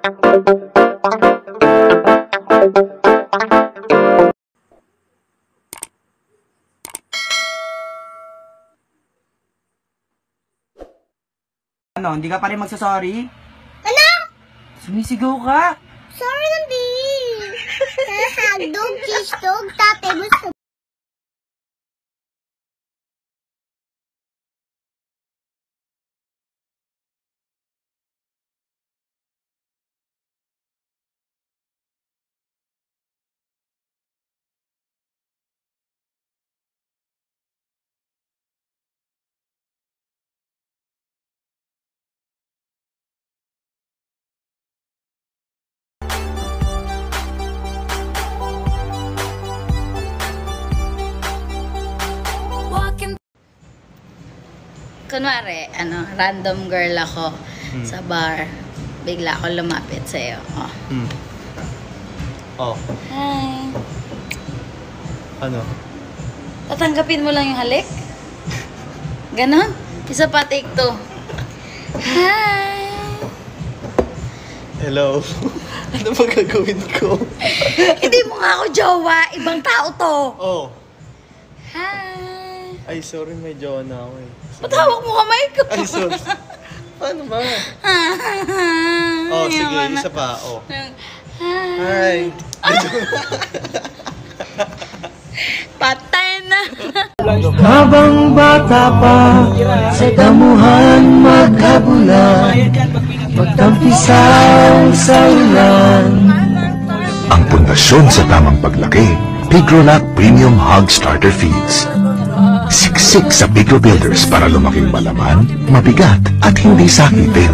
Ano, hindi ka pa rin magsasorry? Ano? Sumisigaw ka? Sorry lang, B. Hagdog, cheese dog, tate, gusto. Kunwari, random girl ako sa bar. Bigla ako lumapit sa'yo. Oh. Oh. Hi. Ano? Tatanggapin mo lang yung halik? Ganon? Isa pa, take two. Hi. Hello. Ano ba gagawin ko? Hindi mo nga ako jowa. Ibang tao to. Oh. Hi. Ay, sorry, may jowa na ako eh. Ba't hawak mo kamay ko? Ay, sorry. Paano ba? Oh, sige, isa pa. Oh. Hi. Patay na. Habang bata pa, sa damuhan maghabula, magtampisaw sa ulan. Ang pundasyon sa tamang paglaki, Pigrolac Premium Hog Starter Feeds. Siksik sa Pigro Builders para lumaking malaman, mabigat at hindi sakitin.